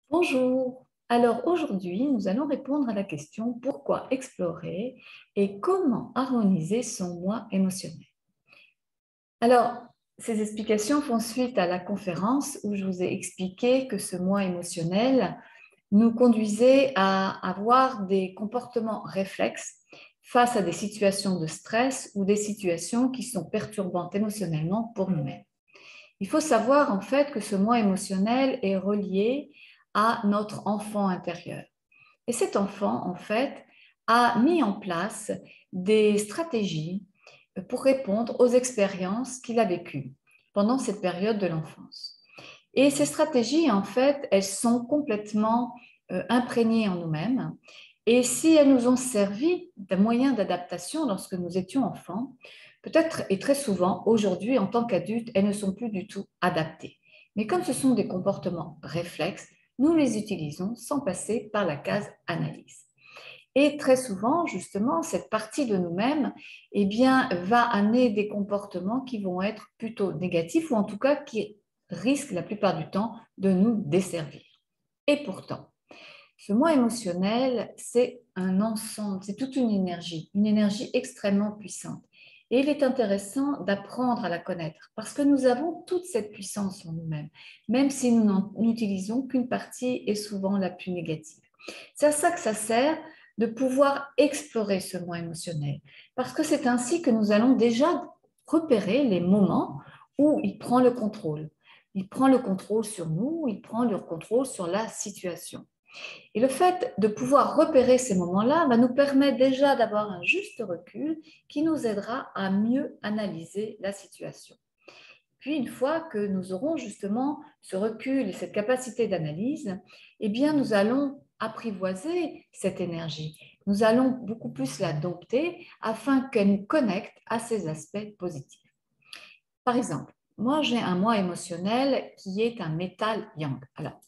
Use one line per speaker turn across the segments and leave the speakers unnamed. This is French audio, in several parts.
Bonjour. Alors aujourd'hui, nous allons répondre à la question pourquoi explorer et comment harmoniser son moi émotionnel. Alors, ces explications font suite à la conférence où je vous ai expliqué que ce moi émotionnel nous conduisait à avoir des comportements réflexes face à des situations de stress ou des situations qui sont perturbantes émotionnellement pour nous-mêmes. Il faut savoir en fait que ce moi émotionnel est relié à notre enfant intérieur. Et cet enfant, en fait, a mis en place des stratégies pour répondre aux expériences qu'il a vécues pendant cette période de l'enfance. Et ces stratégies, en fait, elles sont complètement imprégnées en nous-mêmes. Et si elles nous ont servi d'un moyen d'adaptation lorsque nous étions enfants, peut-être et très souvent, aujourd'hui, en tant qu'adultes, elles ne sont plus du tout adaptées. Mais comme ce sont des comportements réflexes, nous les utilisons sans passer par la case analyse. Et très souvent, justement, cette partie de nous-mêmes eh bien, va amener des comportements qui vont être plutôt négatifs ou en tout cas qui risquent la plupart du temps de nous desservir. Et pourtant, ce moi émotionnel, c'est un ensemble, c'est toute une énergie extrêmement puissante. Et il est intéressant d'apprendre à la connaître parce que nous avons toute cette puissance en nous-mêmes, même si nous n'utilisons qu'une partie et souvent la plus négative. C'est à ça que ça sert de pouvoir explorer ce moi émotionnel parce que c'est ainsi que nous allons déjà repérer les moments où il prend le contrôle. Il prend le contrôle sur nous, il prend le contrôle sur la situation. Et le fait de pouvoir repérer ces moments-là va nous permettre déjà d'avoir un juste recul qui nous aidera à mieux analyser la situation. Puis, une fois que nous aurons justement ce recul et cette capacité d'analyse, eh bien, nous allons apprivoiser cette énergie. Nous allons beaucoup plus la dompter afin qu'elle nous connecte à ces aspects positifs. Par exemple, moi, j'ai un moi émotionnel qui est un métal yang. Alors,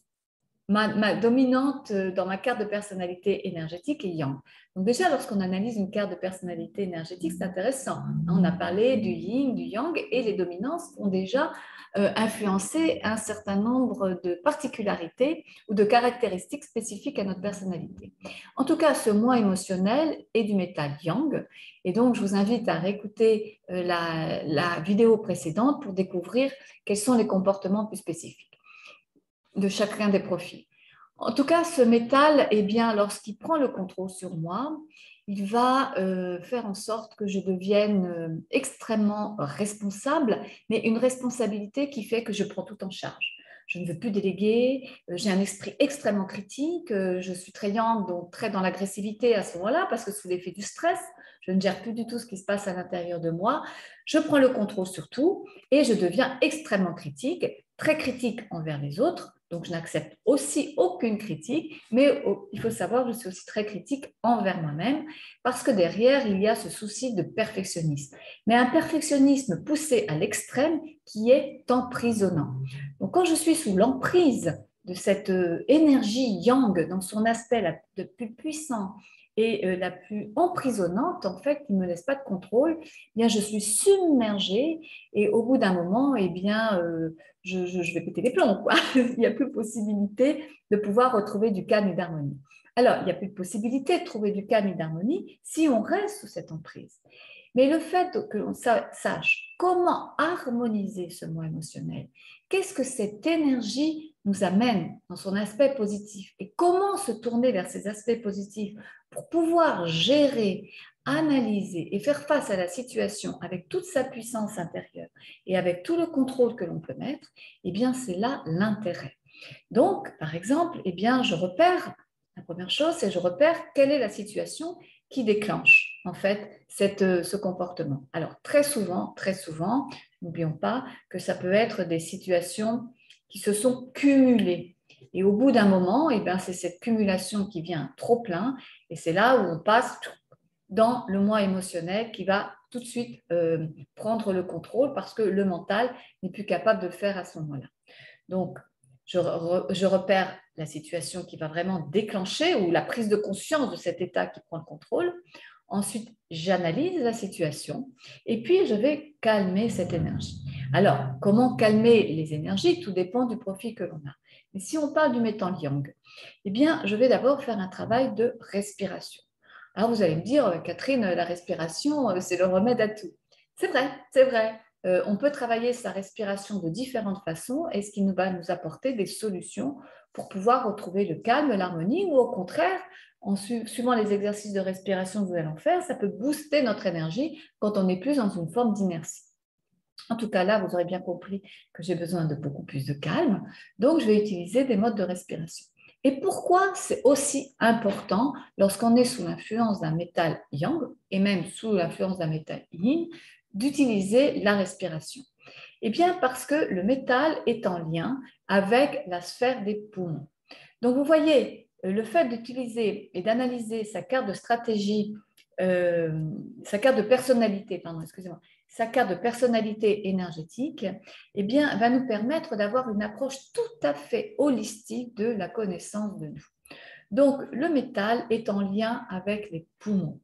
ma dominante dans ma carte de personnalité énergétique est Yang. Donc déjà, lorsqu'on analyse une carte de personnalité énergétique, c'est intéressant. On a parlé du Yin, du Yang, et les dominances ont déjà influencé un certain nombre de particularités ou de caractéristiques spécifiques à notre personnalité. En tout cas, ce moi émotionnel est du métal Yang, et donc je vous invite à réécouter la vidéo précédente pour découvrir quels sont les comportements plus spécifiques de chacun des profils. En tout cas, ce métal, eh bien, lorsqu'il prend le contrôle sur moi, il va faire en sorte que je devienne extrêmement responsable, mais une responsabilité qui fait que je prends tout en charge. Je ne veux plus déléguer, j'ai un esprit extrêmement critique, je suis très yang, donc très dans l'agressivité à ce moment-là, parce que sous l'effet du stress, je ne gère plus du tout ce qui se passe à l'intérieur de moi. Je prends le contrôle sur tout et je deviens extrêmement critique, très critique envers les autres. Donc, je n'accepte aussi aucune critique, mais il faut savoir que je suis aussi très critique envers moi-même parce que derrière, il y a ce souci de perfectionnisme. Mais un perfectionnisme poussé à l'extrême qui est emprisonnant. Donc, quand je suis sous l'emprise de cette énergie yang dans son aspect le plus puissant et la plus emprisonnante, en fait, qui ne me laisse pas de contrôle, eh bien, je suis submergée et au bout d'un moment, eh bien, je vais péter les plombs, quoi. Il n'y a plus possibilité de pouvoir retrouver du calme et d'harmonie. Alors, il n'y a plus de possibilité de trouver du calme et d'harmonie si on reste sous cette emprise. Mais le fait que l'on sache comment harmoniser ce moi émotionnel, qu'est-ce que cette énergie nous amène dans son aspect positif et comment se tourner vers ces aspects positifs pour pouvoir gérer, analyser et faire face à la situation avec toute sa puissance intérieure et avec tout le contrôle que l'on peut mettre, eh bien, c'est là l'intérêt. Donc, par exemple, eh bien, je repère, la première chose, c'est je repère quelle est la situation qui déclenche en fait ce comportement. Alors, très souvent, n'oublions pas que ça peut être des situations qui se sont cumulées. Et au bout d'un moment, eh bien, c'est cette cumulation qui vient trop plein et c'est là où on passe dans le moi émotionnel qui va tout de suite prendre le contrôle parce que le mental n'est plus capable de le faire à ce moment-là. Donc, je repère la situation qui va vraiment déclencher ou la prise de conscience de cet état qui prend le contrôle. Ensuite, j'analyse la situation et puis je vais calmer cette énergie. Alors, comment calmer les énergies? Tout dépend du profil que l'on a. Mais si on parle du métal yang, eh bien, je vais d'abord faire un travail de respiration. Alors, vous allez me dire, Catherine, la respiration, c'est le remède à tout. C'est vrai, c'est vrai. On peut travailler sa respiration de différentes façons et ce qui va nous apporter des solutions pour pouvoir retrouver le calme, l'harmonie ou au contraire, en suivant les exercices de respiration que nous allons faire, ça peut booster notre énergie quand on est plus dans une forme d'inertie. En tout cas, là, vous aurez bien compris que j'ai besoin de beaucoup plus de calme. Donc, je vais utiliser des modes de respiration. Et pourquoi c'est aussi important lorsqu'on est sous l'influence d'un métal yang et même sous l'influence d'un métal yin d'utiliser la respiration? Eh bien, parce que le métal est en lien avec la sphère des poumons. Donc, vous voyez, le fait d'utiliser et d'analyser sa carte de stratégie, sa carte de personnalité, pardon, excusez-moi, sa carte de personnalité énergétique, eh bien, va nous permettre d'avoir une approche tout à fait holistique de la connaissance de nous. Donc, le métal est en lien avec les poumons.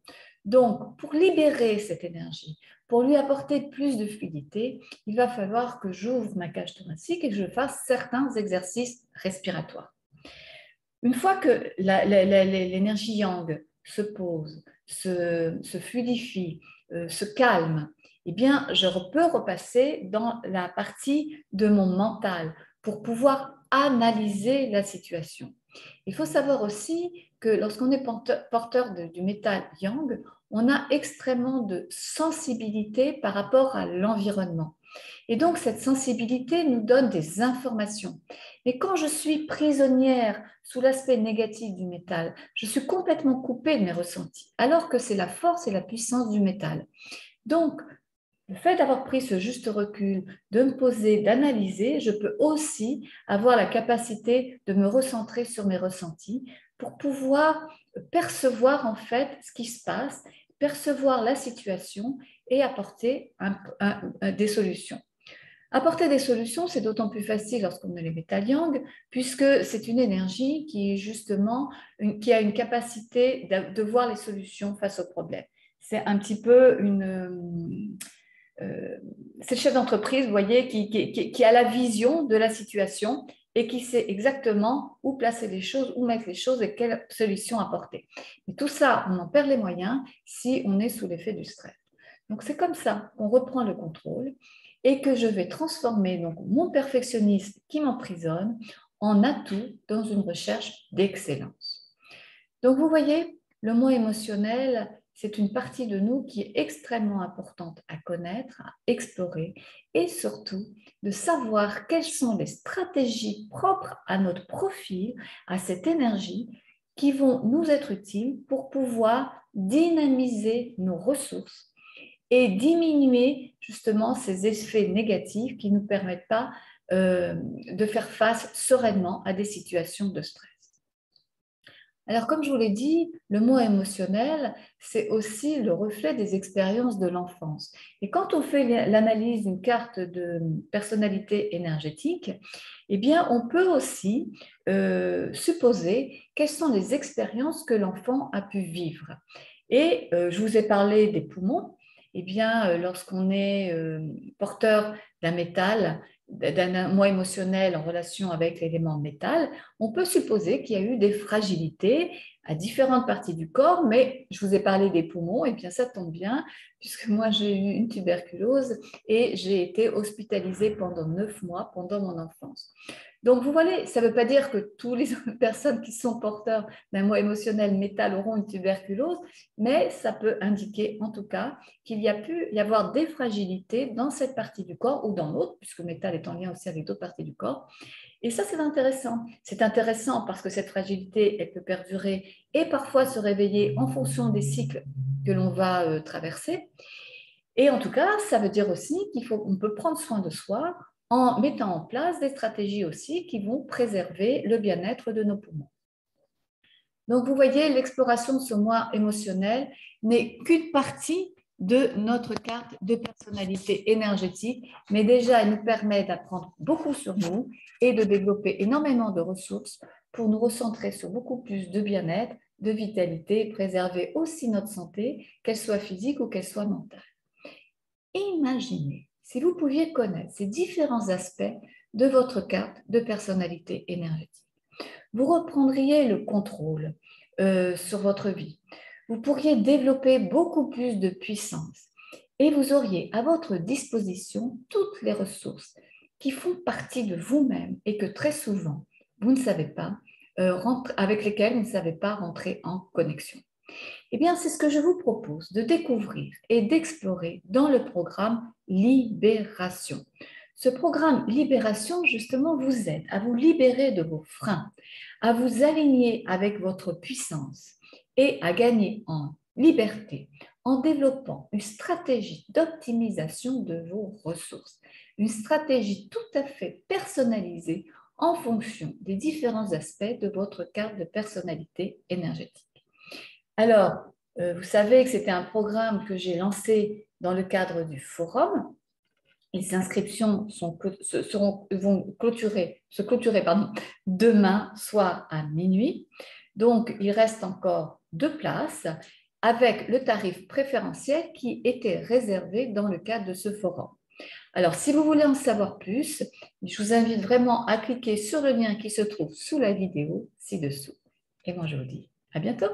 Donc, pour libérer cette énergie, pour lui apporter plus de fluidité, il va falloir que j'ouvre ma cage thoracique et que je fasse certains exercices respiratoires. Une fois que l'énergie yang se pose, se fluidifie, se calme, eh bien, je peux repasser dans la partie de mon mental pour pouvoir analyser la situation. Il faut savoir aussi que lorsqu'on est porteur du métal yang, on a extrêmement de sensibilité par rapport à l'environnement. Et donc, cette sensibilité nous donne des informations. Mais quand je suis prisonnière sous l'aspect négatif du métal, je suis complètement coupée de mes ressentis, alors que c'est la force et la puissance du métal. Donc, le fait d'avoir pris ce juste recul, de me poser, d'analyser, je peux aussi avoir la capacité de me recentrer sur mes ressentis pour pouvoir percevoir en fait ce qui se passe, percevoir la situation et apporter des solutions. Apporter des solutions, c'est d'autant plus facile lorsqu'on a les métal yang, puisque c'est une énergie qui est justement qui a une capacité de voir les solutions face aux problèmes. C'est un petit peu c'est le chef d'entreprise, vous voyez, qui a la vision de la situation et qui sait exactement où placer les choses, où mettre les choses et quelle solution apporter. Mais tout ça, on en perd les moyens si on est sous l'effet du stress. Donc c'est comme ça qu'on reprend le contrôle et que je vais transformer donc mon perfectionnisme qui m'emprisonne en atout dans une recherche d'excellence. Donc vous voyez, le moi émotionnel, c'est une partie de nous qui est extrêmement importante à connaître, à explorer et surtout de savoir quelles sont les stratégies propres à notre profil, à cette énergie qui vont nous être utiles pour pouvoir dynamiser nos ressources et diminuer justement ces effets négatifs qui ne nous permettent pas de faire face sereinement à des situations de stress. Alors, comme je vous l'ai dit, le moi émotionnel, c'est aussi le reflet des expériences de l'enfance. Et quand on fait l'analyse d'une carte de personnalité énergétique, eh bien, on peut aussi supposer quelles sont les expériences que l'enfant a pu vivre. Et je vous ai parlé des poumons. Eh bien, lorsqu'on est porteur d'un métal, d'un moi émotionnel en relation avec l'élément métal, on peut supposer qu'il y a eu des fragilités à différentes parties du corps, mais je vous ai parlé des poumons, et bien ça tombe bien, puisque moi j'ai eu une tuberculose et j'ai été hospitalisée pendant 9 mois pendant mon enfance. Donc vous voyez, ça ne veut pas dire que toutes les personnes qui sont porteurs d'un moi émotionnel métal auront une tuberculose, mais ça peut indiquer en tout cas qu'il y a pu y avoir des fragilités dans cette partie du corps ou dans l'autre, puisque le métal est en lien aussi avec d'autres parties du corps. Et ça, c'est intéressant. C'est intéressant parce que cette fragilité, elle peut perdurer et parfois se réveiller en fonction des cycles que l'on va traverser. Et en tout cas, ça veut dire aussi qu'on peut prendre soin de soi en mettant en place des stratégies aussi qui vont préserver le bien-être de nos poumons. Donc, vous voyez, l'exploration de ce moi émotionnel n'est qu'une partie de notre carte de personnalité énergétique, mais déjà, elle nous permet d'apprendre beaucoup sur nous et de développer énormément de ressources pour nous recentrer sur beaucoup plus de bien-être, de vitalité, préserver aussi notre santé, qu'elle soit physique ou qu'elle soit mentale. Imaginez si vous pouviez connaître ces différents aspects de votre carte de personnalité énergétique. Vous reprendriez le contrôle sur votre vie. Vous pourriez développer beaucoup plus de puissance et vous auriez à votre disposition toutes les ressources qui font partie de vous-même et que très souvent, vous ne savez pas, avec lesquelles vous ne savez pas rentrer en connexion. Eh bien, c'est ce que je vous propose de découvrir et d'explorer dans le programme Libération. Ce programme Libération, justement, vous aide à vous libérer de vos freins, à vous aligner avec votre puissance et à gagner en liberté en développant une stratégie d'optimisation de vos ressources, une stratégie tout à fait personnalisée en fonction des différents aspects de votre carte de personnalité énergétique. Alors, vous savez que c'était un programme que j'ai lancé dans le cadre du forum. Les inscriptions vont se clôturer demain, soit à minuit. Donc, il reste encore 2 places avec le tarif préférentiel qui était réservé dans le cadre de ce forum. Alors, si vous voulez en savoir plus, je vous invite vraiment à cliquer sur le lien qui se trouve sous la vidéo ci-dessous. Et moi, je vous dis à bientôt.